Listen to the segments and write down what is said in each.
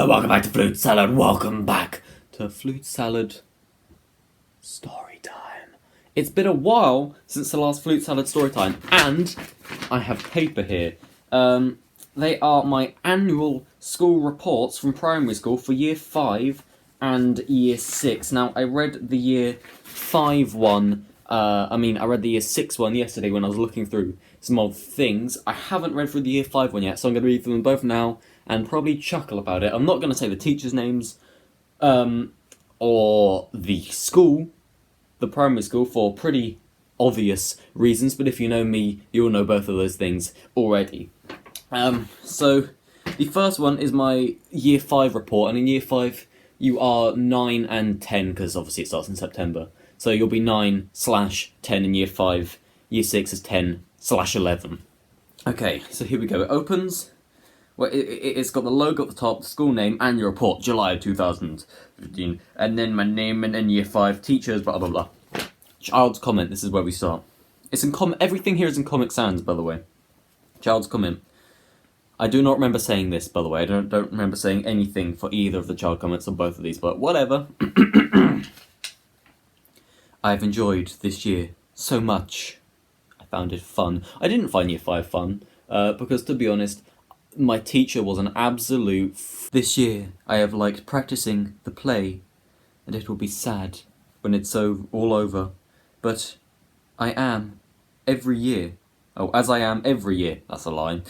Hello, welcome back to Flute Salad. Welcome back to Flute Salad story time. It's been a while since the last Flute Salad story time, and I have paper here. They are my annual school reports from primary school for year 5 and year 6. Now, I read the year 5 one. I read the year 6 one yesterday when I was looking through some old things. I haven't read through the year 5 one yet, so I'm going to read through them both now and probably chuckle about it. I'm not going to say the teachers' names or the school, the primary school, for pretty obvious reasons, but if you know me, you'll know both of those things already. So the first one is my year 5 report, and in year 5 you are 9 and 10, because obviously it starts in September. So you'll be 9/10 in year 5, year 6 is 10/11. Okay, so here we go. It opens. Well, it's got the logo at the top, the school name, and your report, July 2015. And then my name and then year 5, teachers, blah, blah, blah. Child's comment, this is where we start. It's in everything here is in Comic Sans, by the way. Child's comment. I do not remember saying this, by the way. I don't remember saying anything for either of the child comments or both of these, but whatever. I've enjoyed this year so much. I found it fun. I didn't find year 5 fun, because, to be honest, my teacher was an absolute This year, I have liked practicing the play, and it will be sad when it's all over. But I am every year. Oh, as I am every year. That's a lie.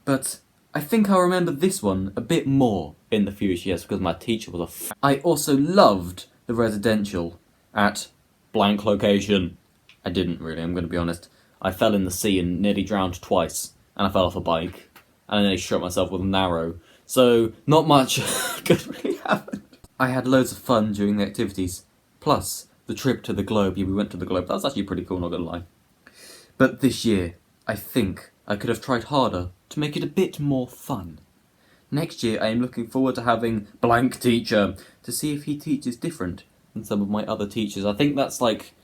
But I think I'll remember this one a bit more in the future years because my teacher was I also loved the residential at blank location. I didn't really, I'm going to be honest. I fell in the sea and nearly drowned twice, and I fell off a bike. And I nearly shot myself with an arrow. So, not much could really happen. I had loads of fun during the activities. Plus, the trip to the Globe. Yeah, we went to the Globe. That was actually pretty cool, not gonna lie. But this year, I think I could have tried harder to make it a bit more fun. Next year, I am looking forward to having blank teacher to see if he teaches different than some of my other teachers. I think that's like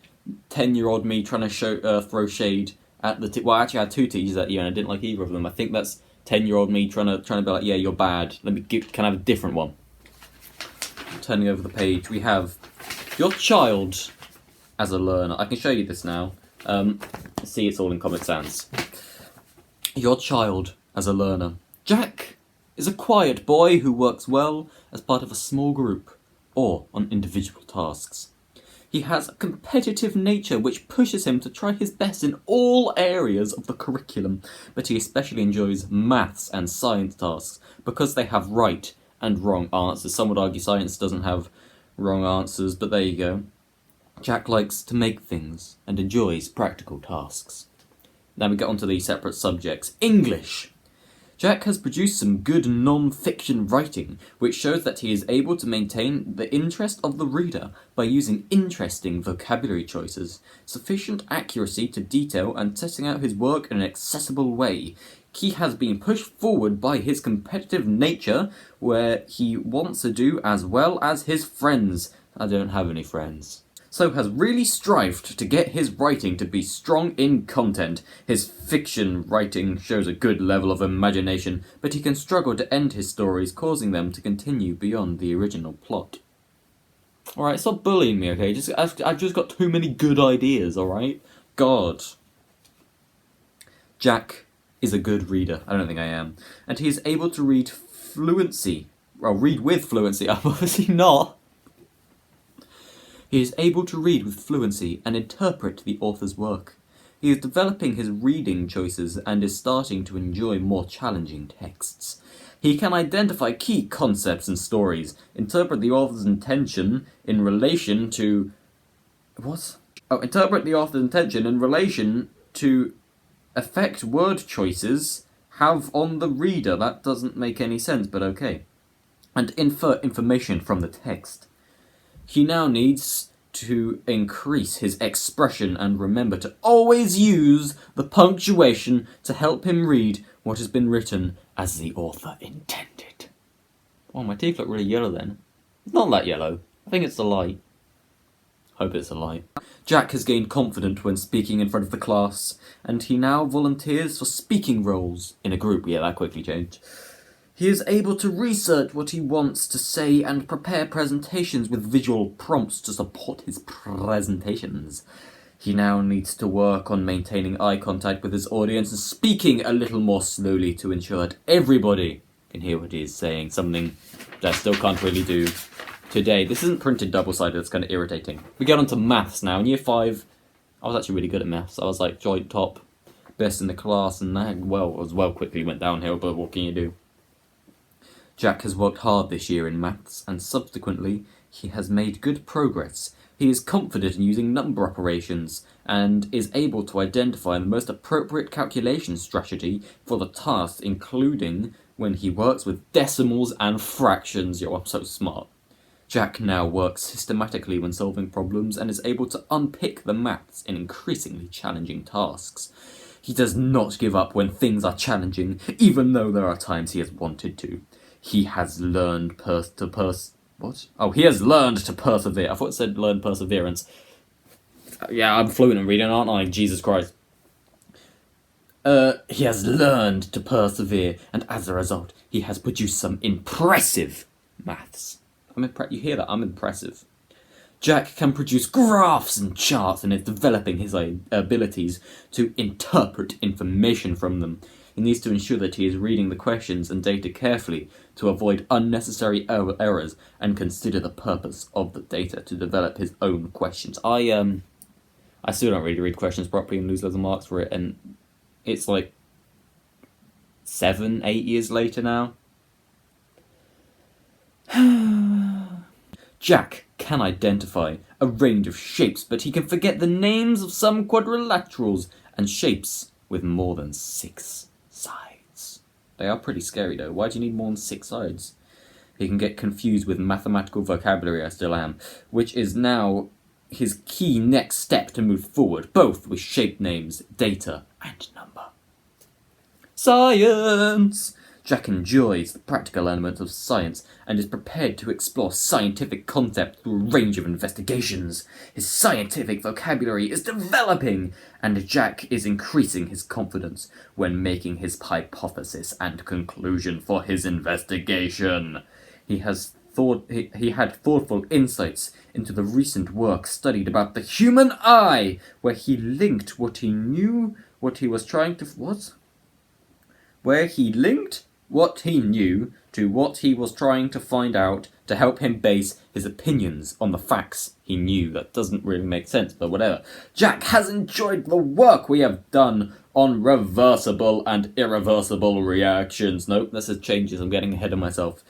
10-year-old me trying to throw shade at the well, I actually had 2 teachers that year and I didn't like either of them. I think that's 10-year-old me trying to be like, yeah, you're bad. Can I have a different one? Turning over the page, we have your child as a learner. I can show you this now. See, it's all in Comic Sans. Your child as a learner. Jack is a quiet boy who works well as part of a small group or on individual tasks. He has a competitive nature which pushes him to try his best in all areas of the curriculum, but he especially enjoys maths and science tasks because they have right and wrong answers. Some would argue science doesn't have wrong answers, but there you go. Jack likes to make things and enjoys practical tasks. Now we get on to the separate subjects. English. Jack has produced some good non-fiction writing, which shows that he is able to maintain the interest of the reader by using interesting vocabulary choices, sufficient accuracy to detail, and setting out his work in an accessible way. He has been pushed forward by his competitive nature, where he wants to do as well as his friends. I don't have any friends. So has really strived to get his writing to be strong in content. His fiction writing shows a good level of imagination, but he can struggle to end his stories, causing them to continue beyond the original plot. Alright, stop bullying me, okay? I've just got too many good ideas, alright? God. Jack is a good reader. I don't think I am. And he is able to read fluency. Well, read with fluency. I'm obviously not. He is able to read with fluency and interpret the author's work. He is developing his reading choices and is starting to enjoy more challenging texts. He can identify key concepts and stories, interpret the author's intention in relation to... interpret the author's intention in relation to effect word choices have on the reader. That doesn't make any sense, but okay. And infer information from the text. He now needs to increase his expression and remember to always use the punctuation to help him read what has been written as the author intended. Oh, my teeth look really yellow then. It's not that yellow. I think it's the light. Hope it's a light. Jack has gained confidence when speaking in front of the class, and he now volunteers for speaking roles in a group. Yeah, that quickly changed. He is able to research what he wants to say and prepare presentations with visual prompts to support his presentations. He now needs to work on maintaining eye contact with his audience and speaking a little more slowly to ensure that everybody can hear what he is saying, something that I still can't really do today. This isn't printed double-sided, it's kind of irritating. We get on to maths now. In year 5, I was actually really good at maths. I was like joint top, best in the class, and that quickly went downhill, but what can you do? Jack has worked hard this year in maths, and subsequently, he has made good progress. He is confident in using number operations, and is able to identify the most appropriate calculation strategy for the task, including when he works with decimals and fractions. Yo, I'm so smart. Jack now works systematically when solving problems, and is able to unpick the maths in increasingly challenging tasks. He does not give up when things are challenging, even though there are times he has wanted to. He has learned He has learned to persevere. I thought it said learn perseverance. Yeah, I'm fluent in reading, aren't I? Jesus Christ. He has learned to persevere, and as a result, he has produced some impressive maths. You hear that? I'm impressive. Jack can produce graphs and charts and is developing his abilities to interpret information from them. He needs to ensure that he is reading the questions and data carefully to avoid unnecessary errors and consider the purpose of the data to develop his own questions. I still don't really read questions properly and lose loads of marks for it, and it's like 7-8 years later now. Jack can identify a range of shapes, but he can forget the names of some quadrilaterals and shapes with more than 6 sides. They are pretty scary though. Why do you need more than 6 sides? He can get confused with mathematical vocabulary, I still am, which is now his key next step to move forward, both with shape names, data, and number. Science! Jack enjoys the practical elements of science and is prepared to explore scientific concepts through a range of investigations. His scientific vocabulary is developing, and Jack is increasing his confidence when making his hypothesis and conclusion for his investigation. He had thoughtful insights into the recent work studied about the human eye, where he linked what he knew to what he was trying to find out to help him base his opinions on the facts he knew. That doesn't really make sense, but whatever. Jack has enjoyed the work we have done on reversible and irreversible reactions. Nope, this is changes. I'm getting ahead of myself.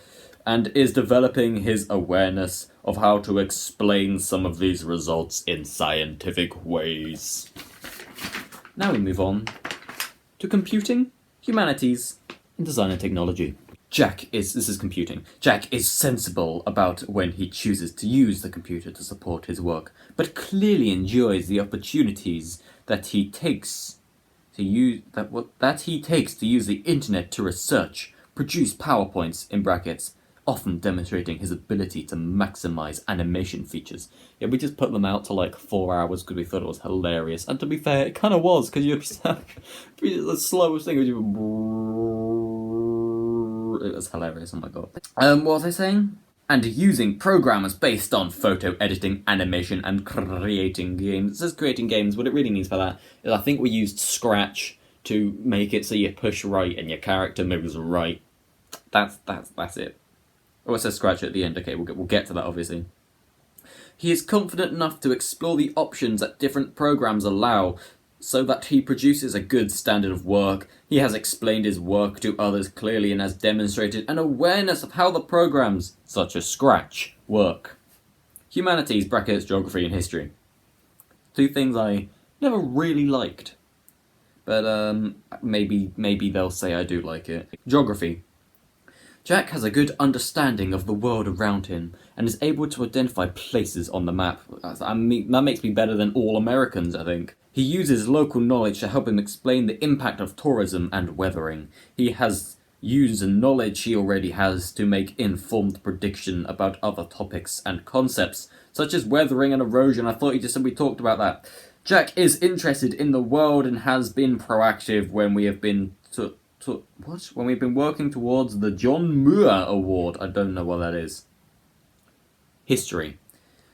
And is developing his awareness of how to explain some of these results in scientific ways. Now we move on to computing, humanities, and design and technology. This is computing. Jack is sensible about when he chooses to use the computer to support his work, but clearly enjoys the opportunities that he takes to use the internet to research, produce PowerPoints, in brackets, often demonstrating his ability to maximize animation features. Yeah, we just put them out to like 4 hours because we thought it was hilarious. And to be fair, it kind of was, because you the slowest thing was it was hilarious, oh my god. What was I saying? And using programs based on photo editing, animation, and creating games. It says creating games. What it really means by that is I think we used Scratch to make it so you push right and your character moves right. That's it. Oh, it says Scratch at the end. Okay, we'll get to that, obviously. He is confident enough to explore the options that different programs allow, so that he produces a good standard of work. He has explained his work to others clearly and has demonstrated an awareness of how the programs, such as Scratch, work. Humanities, brackets, geography and history. 2 things I never really liked. But maybe they'll say I do like it. Geography. Jack has a good understanding of the world around him and is able to identify places on the map. That makes me better than all Americans, I think. He uses local knowledge to help him explain the impact of tourism and weathering. He has used the knowledge he already has to make informed prediction about other topics and concepts, such as weathering and erosion. I thought you just said we talked about that. Jack is interested in the world and has been proactive when we have been to When we've been working towards the John Muir Award. I don't know what that is. History.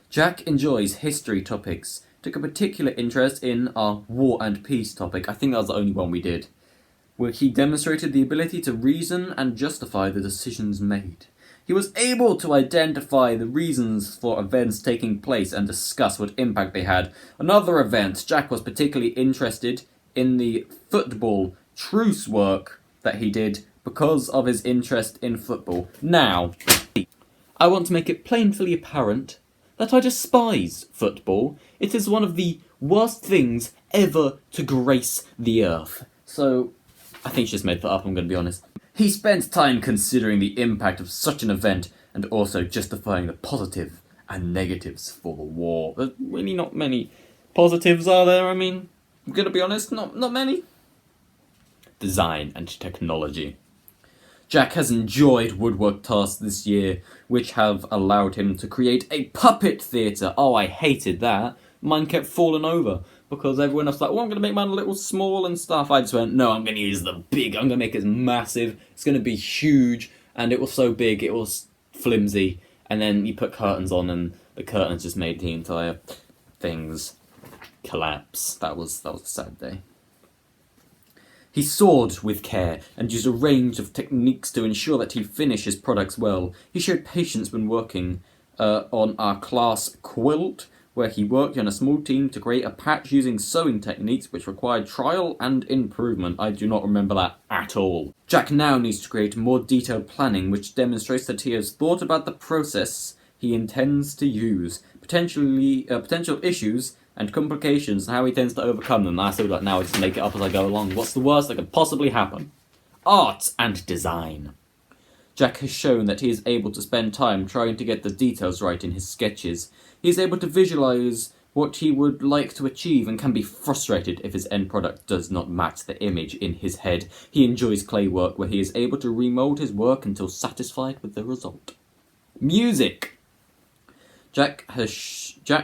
Jack enjoys history topics. Took a particular interest in our war and peace topic. I think that was the only one we did. Where he demonstrated the ability to reason and justify the decisions made. He was able to identify the reasons for events taking place and discuss what impact they had. Another event, Jack was particularly interested in the football truce work that he did because of his interest in football. Now, I want to make it plainly apparent that I despise football. It is one of the worst things ever to grace the earth. So, I think she just made that up, I'm going to be honest. He spent time considering the impact of such an event and also justifying the positive and negatives for the war. There's really not many positives, are there? I mean, I'm going to be honest, not many. Design and technology. Jack has enjoyed woodwork tasks this year, which have allowed him to create a puppet theatre. Oh, I hated that. Mine kept falling over. Because everyone else was like, oh, I'm going to make mine a little small and stuff. I just went, no, I'm going to use the big. I'm going to make it massive. It's going to be huge. And it was so big, it was flimsy. And then you put curtains on and the curtains just made the entire things collapse. That was a sad day. He sawed with care and used a range of techniques to ensure that he finished his products well. He showed patience when working on our class quilt, where he worked in a small team to create a patch using sewing techniques which required trial and improvement. I do not remember that at all. Jack now needs to create more detailed planning which demonstrates that he has thought about the process he intends to use, potential issues and complications and how he tends to overcome them. I still like now I just make it up as I go along. What's the worst that could possibly happen? Art and design. Jack has shown that he is able to spend time trying to get the details right in his sketches. He is able to visualize what he would like to achieve and can be frustrated if his end product does not match the image in his head. He enjoys clay work where he is able to remold his work until satisfied with the result. Music. Jack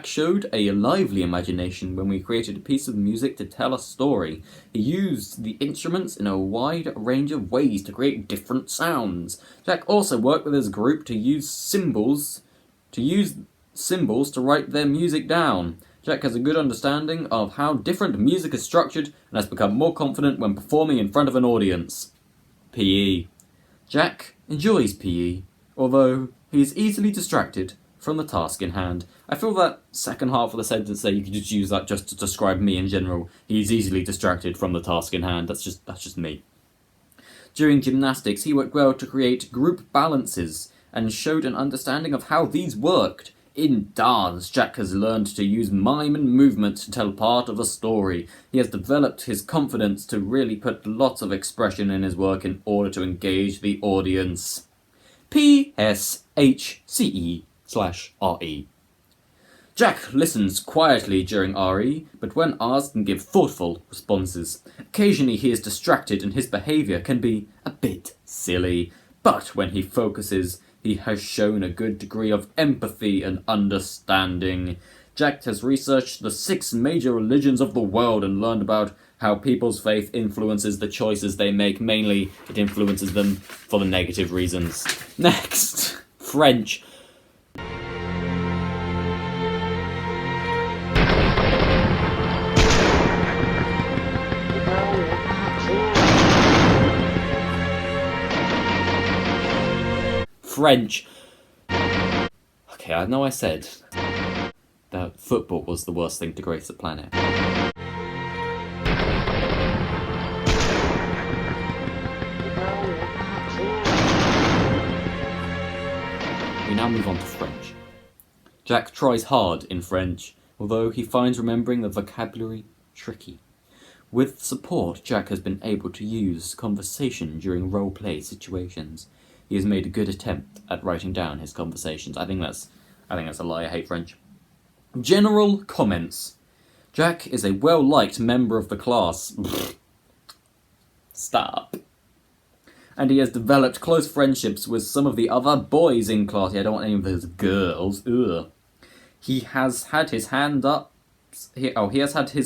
showed a lively imagination when we created a piece of music to tell a story. He used the instruments in a wide range of ways to create different sounds. Jack also worked with his group to use symbols to write their music down. Jack has a good understanding of how different music is structured and has become more confident when performing in front of an audience. PE. Jack enjoys PE, although he is easily distracted from the task in hand. I feel that second half of the sentence there, you could just use that just to describe me in general. He's easily distracted from the task in hand. That's just me. During gymnastics, he worked well to create group balances and showed an understanding of how these worked. In dance, Jack has learned to use mime and movement to tell part of a story. He has developed his confidence to really put lots of expression in his work in order to engage the audience. PSHCE/RE. Jack listens quietly during RE, but when asked can give thoughtful responses. Occasionally he is distracted and his behaviour can be a bit silly, but when he focuses, he has shown a good degree of empathy and understanding. Jack has researched the 6 major religions of the world and learned about how people's faith influences the choices they make. Mainly, it influences them for the negative reasons. Next, French. French. Okay, I know I said that football was the worst thing to grace the planet. We now move on to French. Jack tries hard in French, although he finds remembering the vocabulary tricky. With support, Jack has been able to use conversation during role-play situations. He has made a good attempt at writing down his conversations. I think that's a lie. I hate French. General comments. Jack is a well-liked member of the class. Stop. And he has developed close friendships with some of the other boys in class. I don't want any of those girls. Ugh. He has had his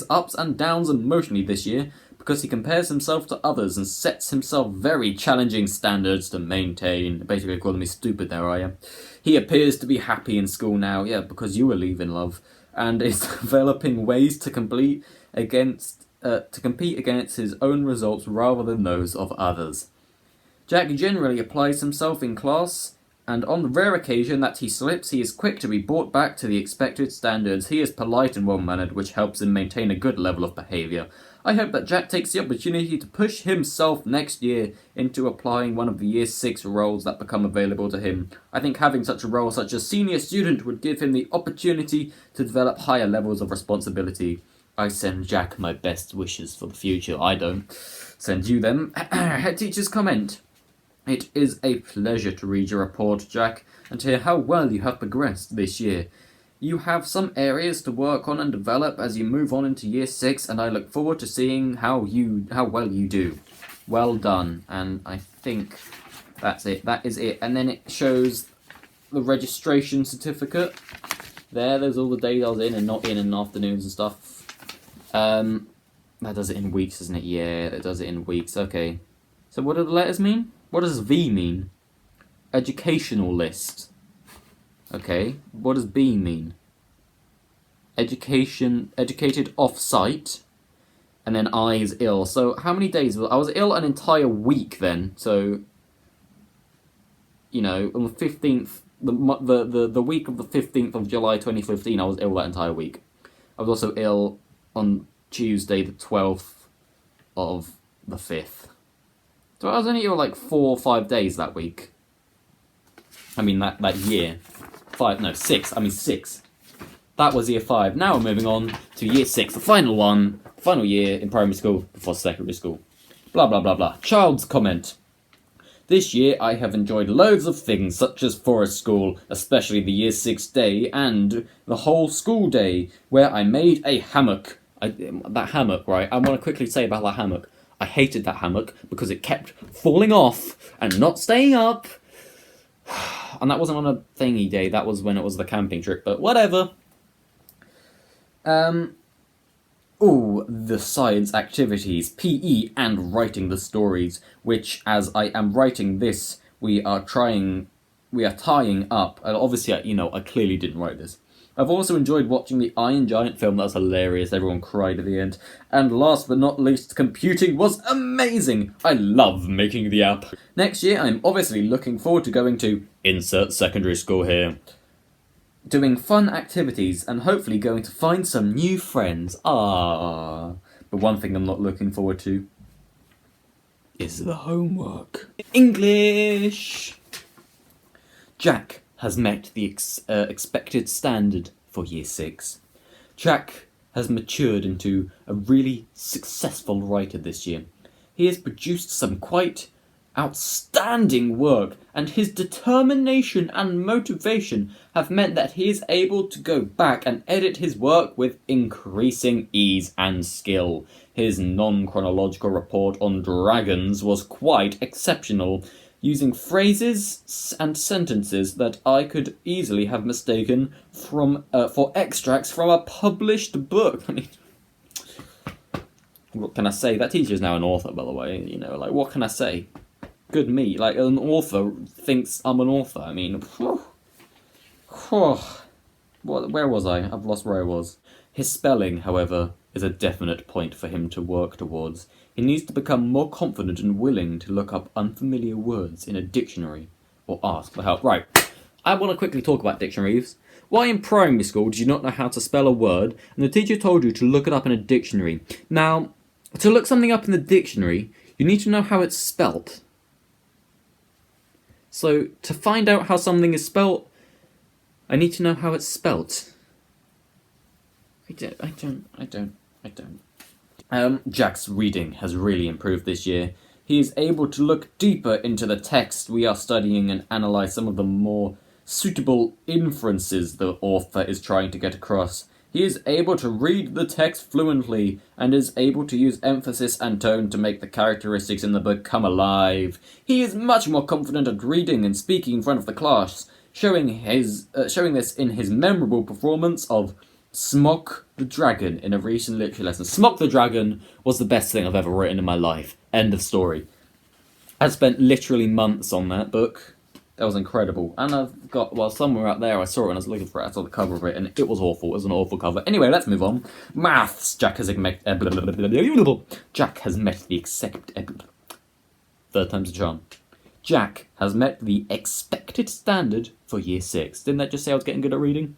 ups and downs emotionally this year, because he compares himself to others and sets himself very challenging standards to maintain. Basically calling me stupid there, I am. He appears to be happy in school now, yeah, because you were leaving, love, and is developing ways to compete against his own results rather than those of others. Jack generally applies himself in class, and on the rare occasion that he slips, he is quick to be brought back to the expected standards. He is polite and well-mannered, which helps him maintain a good level of behaviour. I hope that Jack takes the opportunity to push himself next year into applying one of the Year 6 roles that become available to him. I think having such a role such as senior student would give him the opportunity to develop higher levels of responsibility. I send Jack my best wishes for the future. I don't send you them. Head teacher's comment. It is a pleasure to read your report, Jack, and to hear how well you have progressed this year. You have some areas to work on and develop as you move on into Year 6, and I look forward to seeing how well you do. Well done. And I think that's it. That is it. And then it shows the registration certificate. There's all the days I was in and not in and afternoons and stuff. That does it in weeks, doesn't it? Yeah, that does it in weeks. Okay. So what do the letters mean? What does V mean? Educational list. Okay. What does B mean? Educated off-site. And then I is ill. So how many days? I was ill an entire week then. So, you know, on the 15th, the week of the 15th of July 2015, I was ill that entire week. I was also ill on Tuesday the 12th of the 5th. So I was only ill like 4 or 5 days that week. I mean, that year. 6. That was year 5. Now we're moving on to year 6, the final year in primary school before secondary school. Blah, blah, blah, blah. Child's comment. This year I have enjoyed loads of things, such as forest school, especially the year 6 day, and the whole school day, where I made a hammock. That hammock, right? I want to quickly say about that hammock. I hated that hammock because it kept falling off and not staying up. And that wasn't on a thingy day, that was when it was the camping trip, but whatever. The science activities, PE, and writing the stories, which, as I am writing this, we are tying up. And obviously, you know, I clearly didn't write this. I've also enjoyed watching the Iron Giant film. That was hilarious. Everyone cried at the end. And last but not least, computing was amazing. I love making the app. Next year, I'm obviously looking forward to going to insert secondary school here, doing fun activities, and hopefully going to find some new friends. But one thing I'm not looking forward to is the homework. English! Jack has met the expected standard for Year 6. Jack has matured into a really successful writer this year. He has produced some quite outstanding work, and his determination and motivation have meant that he is able to go back and edit his work with increasing ease and skill. His non-chronological report on dragons was quite exceptional, using phrases and sentences that I could easily have mistaken for extracts from a published book. I mean, what can I say? That teacher is now an author, by the way. You know, like, what can I say? Good me. Like, an author thinks I'm an author. I mean, where was I? I've lost where I was. His spelling, however, is a definite point for him to work towards. He needs to become more confident and willing to look up unfamiliar words in a dictionary or ask for help. Right, I want to quickly talk about dictionaries. Why in primary school did you not know how to spell a word and the teacher told you to look it up in a dictionary? Now, to look something up in the dictionary, you need to know how it's spelt. So, to find out how something is spelt, I need to know how it's spelt. I don't. Jack's reading has really improved this year. He is able to look deeper into the text we are studying and analyse some of the more suitable inferences the author is trying to get across. He is able to read the text fluently and is able to use emphasis and tone to make the characteristics in the book come alive. He is much more confident at reading and speaking in front of the class, showing this in his memorable performance of Smock the Dragon in a recent literature lesson. Smock the Dragon was the best thing I've ever written in my life. End of story. I spent literally months on that book. That was incredible. And I've got, well, somewhere out there I saw it and I was looking for it. I saw the cover of it and it was awful. It was an awful cover. Anyway, let's move on. Maths. Jack has met the third time's a charm. Jack has met the expected standard for year 6. Didn't that just say I was getting good at reading?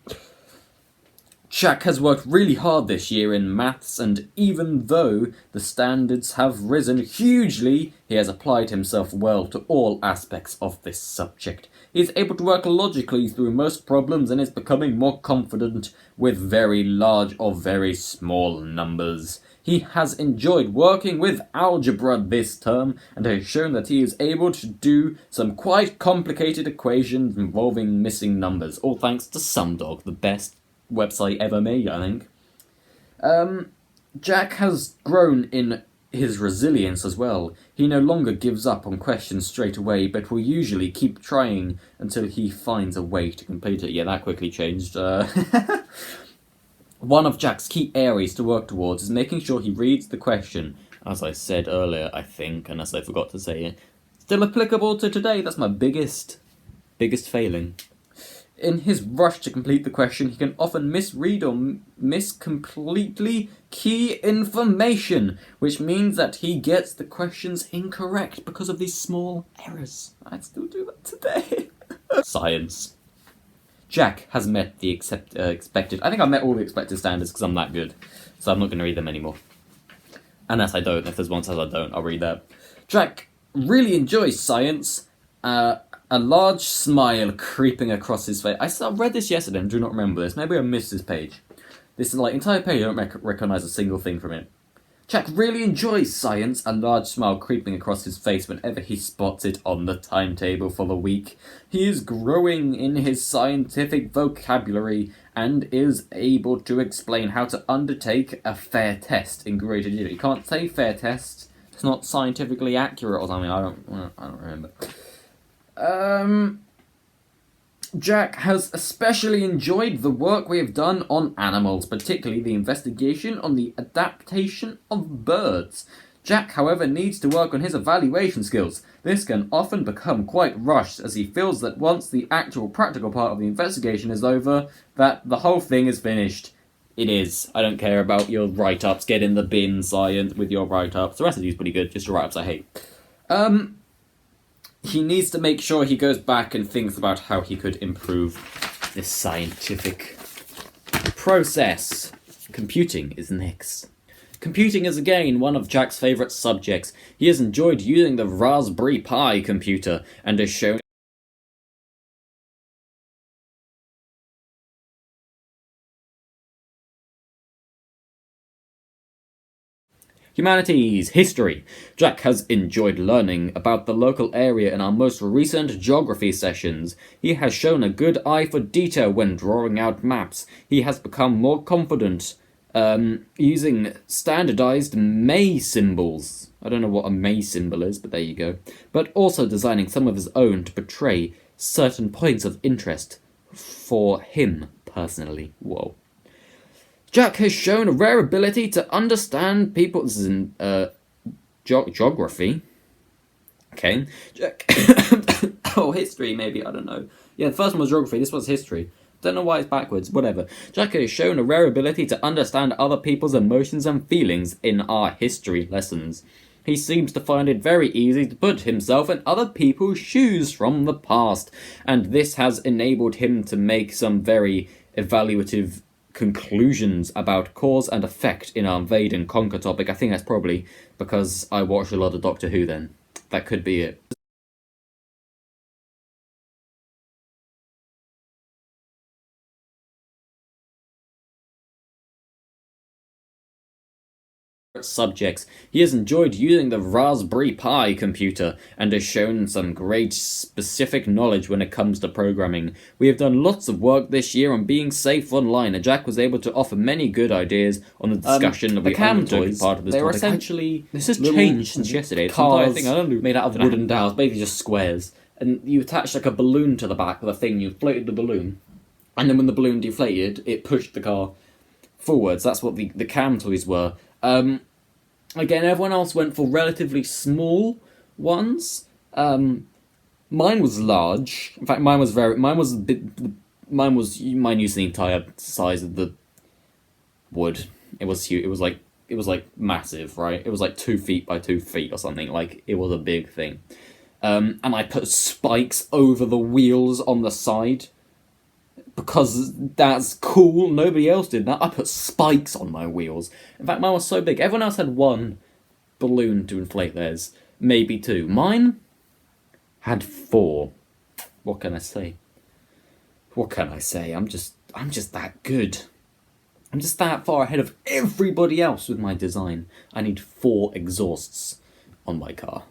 Jack has worked really hard this year in maths, and even though the standards have risen hugely, he has applied himself well to all aspects of this subject. He is able to work logically through most problems and is becoming more confident with very large or very small numbers. He has enjoyed working with algebra this term and has shown that he is able to do some quite complicated equations involving missing numbers, all thanks to SumDog, the best website ever made, I think. Jack has grown in his resilience as well. He no longer gives up on questions straight away, but will usually keep trying until he finds a way to complete it. Yeah, that quickly changed. One of Jack's key areas to work towards is making sure he reads the question. As I said earlier, I think, unless I forgot to say it. Still applicable to today, that's my biggest failing. In his rush to complete the question, he can often misread or miss completely key information, which means that he gets the questions incorrect because of these small errors. I still do that today. Science. Jack has met the expected... I think I've met all the expected standards because I'm that good, so I'm not going to read them anymore. Unless I don't. If there's one says I don't, I'll read that. Jack really enjoys science. A large smile creeping across his face. I read this yesterday and do not remember this. Maybe I missed this page. This entire page, I don't recognise a single thing from it. Jack really enjoys science, a large smile creeping across his face whenever he spots it on the timetable for the week. He is growing in his scientific vocabulary and is able to explain how to undertake a fair test in greater detail. You can't say fair test. It's not scientifically accurate or something. I don't remember. Jack has especially enjoyed the work we have done on animals, particularly the investigation on the adaptation of birds. Jack, however, needs to work on his evaluation skills. This can often become quite rushed, as he feels that once the actual practical part of the investigation is over, that the whole thing is finished. It is. I don't care about your write-ups. Get in the bin, science, with your write-ups. The rest of you is pretty good, just your write-ups I hate. He needs to make sure he goes back and thinks about how he could improve this scientific process. Computing is next. Computing is again one of Jack's favourite subjects. He has enjoyed using the Raspberry Pi computer and has shown Humanities, history. Jack has enjoyed learning about the local area in our most recent geography sessions. He has shown a good eye for detail when drawing out maps. He has become more confident using standardized May symbols. I don't know what a May symbol is, but there you go. But also designing some of his own to portray certain points of interest for him personally. Whoa. Jack has shown a rare ability to understand people. This is in geography. Okay. Jack. Oh, history, maybe. I don't know. Yeah, the first one was geography. This was history. Don't know why it's backwards. Whatever. Jack has shown a rare ability to understand other people's emotions and feelings in our history lessons. He seems to find it very easy to put himself in other people's shoes from the past, and this has enabled him to make some very evaluative conclusions about cause and effect in our invade and conquer topic. I think that's probably because I watched a lot of Doctor Who then. That could be it. Subjects. He has enjoyed using the Raspberry Pi computer and has shown some great specific knowledge when it comes to programming. We have done lots of work this year on being safe online, and Jack was able to offer many good ideas on the discussion that we undertook as part of this topic. Essentially, this has changed since yesterday. Cars made out of wooden dowels, basically just squares, and you attach like a balloon to the back of the thing. You inflated the balloon, and then when the balloon deflated, it pushed the car. forwards. That's what the cam toys were. Again, everyone else went for relatively small ones. Mine was large. In fact, mine was mine used the entire size of the wood. It was huge. It was like massive, right? It was like 2 feet by 2 feet or something. Like, it was a big thing. And I put spikes over the wheels on the side because that's cool. Nobody else did that. I put spikes on my wheels. In fact, mine was so big. Everyone else had one balloon to inflate theirs, maybe 2. Mine had 4. What can I say? What can I say? I'm just that good. I'm just that far ahead of everybody else with my design. I need 4 exhausts on my car.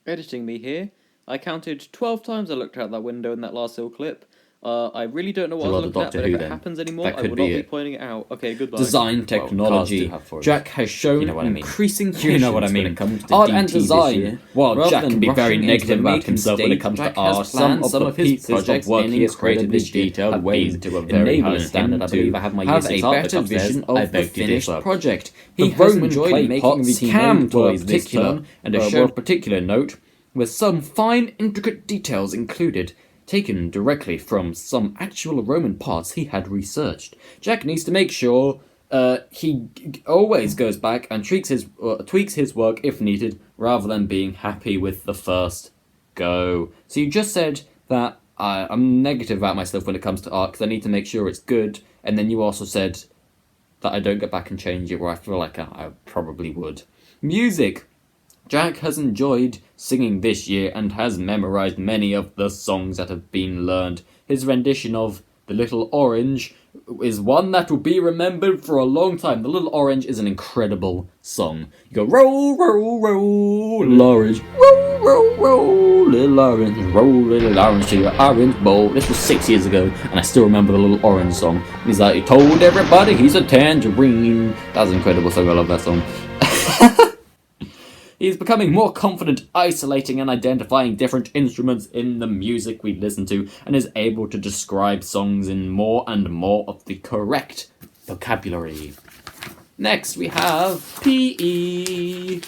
Editing me here. I counted 12 times I looked out that window in that last little clip. I really don't know what I was looking at, but if it happens anymore, I will not be pointing it out. Okay, goodbye. Design technology. Jack has shown increasing patience when it comes to art and design. While Jack can be very negative about himself when it comes to art, some of his projects work he has created this detailed way to a very high standard. I believe I have my year 6 art book upstairs. Of the finished project. He has enjoyed making the cam toys this term, and has shown particular note, with some fine, intricate details included, taken directly from some actual Roman parts he had researched. Jack needs to make sure he always goes back and tweaks his work if needed, rather than being happy with the first go. So you just said that I'm negative about myself when it comes to art because I need to make sure it's good, and then you also said that I don't go back and change it, where I feel like I probably would. Music. Jack has enjoyed singing this year and has memorized many of the songs that have been learned. His rendition of The Little Orange is one that will be remembered for a long time. The Little Orange is an incredible song. You go, roll, roll, roll, little orange, roll, roll, roll, little orange, roll, little orange to your orange bowl. This was 6 years ago, and I still remember the Little Orange song. He's like, he told everybody he's a tangerine. That's an incredible song. I love that song. He is becoming more confident isolating and identifying different instruments in the music we listen to, and is able to describe songs in more and more of the correct vocabulary. Next we have PE.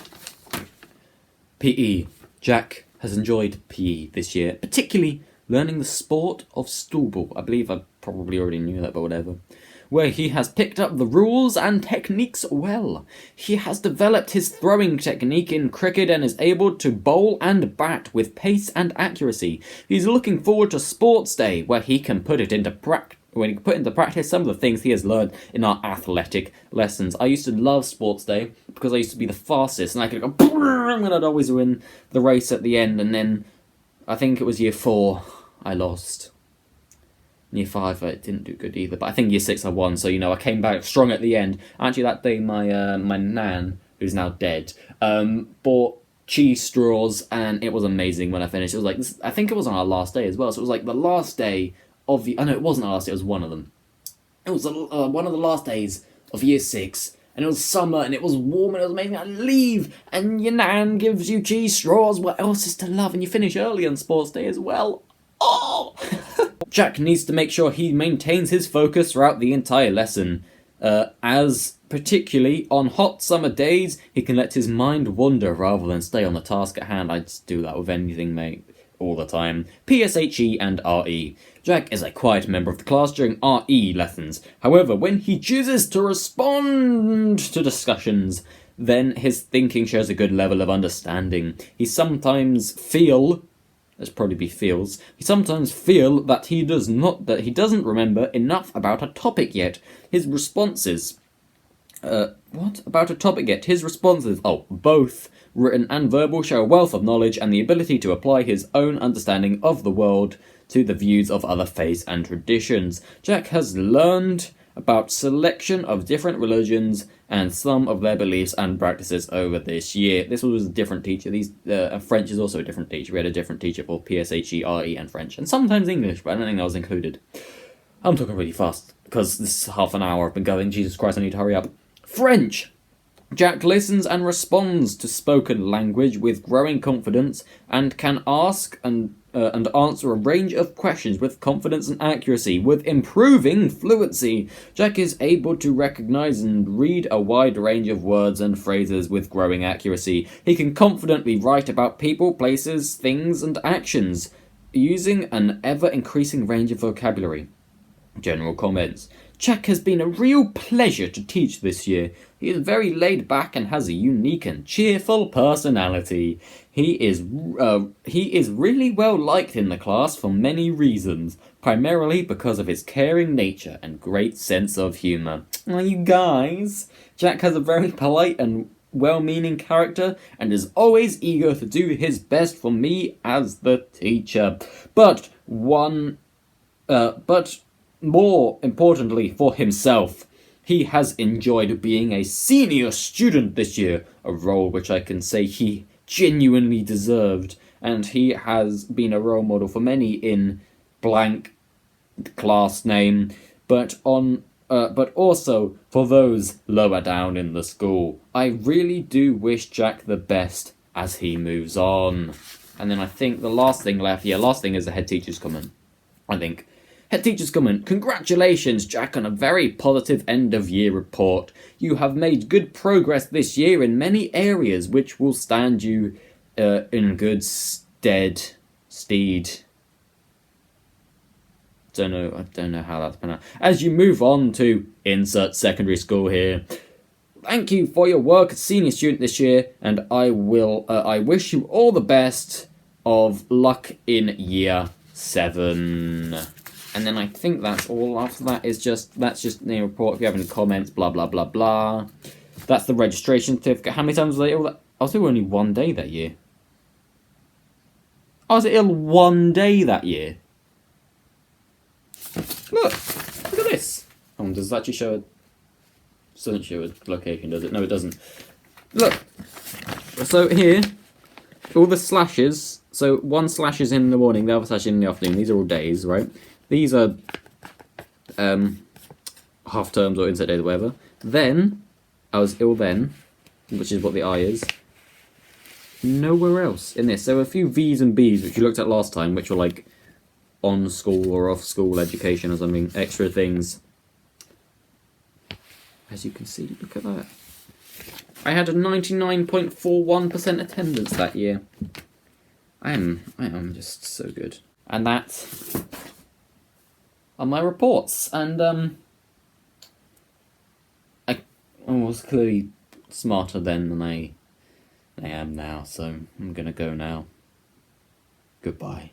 PE. Jack has enjoyed PE this year, particularly learning the sport of stoolball. I believe I probably already knew that, but whatever. Where he has picked up the rules and techniques well. He has developed his throwing technique in cricket and is able to bowl and bat with pace and accuracy. He's looking forward to Sports Day, where he can put into practice some of the things he has learned in our athletic lessons. I used to love Sports Day because I used to be the fastest, and I could go and I'd always win the race at the end. And then I think it was year 4 I lost. Year 5, I didn't do good either, but I think year 6 I won, so, I came back strong at the end. Actually, that day, my nan, who's now dead, bought cheese straws, and it was amazing when I finished. It was like, I think it was on our last day as well, so it was like the last day of the... Oh, no, it wasn't our last day, it was one of them. It was one of the last days of year 6, and it was summer, and it was warm, and it was amazing. I leave, and your nan gives you cheese straws. What else is to love? And you finish early on Sports Day as well. Oh! Jack needs to make sure he maintains his focus throughout the entire lesson, as particularly on hot summer days, he can let his mind wander rather than stay on the task at hand. I just do that with anything, mate, all the time. PSHE and RE. Jack is a quiet member of the class during RE lessons. However, when he chooses to respond to discussions, then his thinking shows a good level of understanding. He sometimes feels that he doesn't remember enough about a topic yet. His responses, both written and verbal, show a wealth of knowledge and the ability to apply his own understanding of the world to the views of other faiths and traditions. Jack has learned about selection of different religions and some of their beliefs and practices over this year. This was a different teacher. French is also a different teacher. We had a different teacher for PSHE, RE, and French, and sometimes English, but I don't think that was included. I'm talking really fast, because this is half an hour I've been going. Jesus Christ, I need to hurry up. French! Jack listens and responds to spoken language with growing confidence and can ask and and answer a range of questions with confidence and accuracy. With improving fluency, Jack is able to recognize and read a wide range of words and phrases with growing accuracy. He can confidently write about people, places, things, and actions, using an ever-increasing range of vocabulary. General comments. Jack has been a real pleasure to teach this year. He is very laid back and has a unique and cheerful personality. He is really well liked in the class for many reasons, primarily because of his caring nature and great sense of humour. Oh, you guys! Jack has a very polite and well-meaning character and is always eager to do his best for me as the teacher. But more importantly for himself, he has enjoyed being a senior student this year, a role which I can say he genuinely deserved, and he has been a role model for many in blank class name, but also for those lower down in the school. I really do wish Jack the best as he moves on. And then I think the last thing left, last thing is the head teacher's comment. I think head teacher's comment. Congratulations, Jack, on a very positive end-of-year report. You have made good progress this year in many areas, which will stand you in good stead. I don't know how that's pronounced. As you move on to insert secondary school here. Thank you for your work as senior student this year, and I wish you all the best of luck in year 7. And then I think that's all. After that is that's just the report. If you have any comments, blah blah blah blah. That's the registration certificate. How many times was I ill? I was ill only one day that year. I was ill one day that year. Look at this. Oh, does it actually show a... doesn't show a location, does it? No, it doesn't. Look. So here, all the slashes. So one slash is in the morning, the other slash is in the afternoon. These are all days, right? These are half terms or inset days or whatever. Then, I was ill then, which is what the I is. Nowhere else in this. There were a few V's and B's, which you looked at last time, which were like on school or off school education or something, extra things. As you can see, look at that. I had a 99.41% attendance that year. I am just so good. And that are my reports. And I was clearly smarter then than I am now, so I'm gonna go now. Goodbye.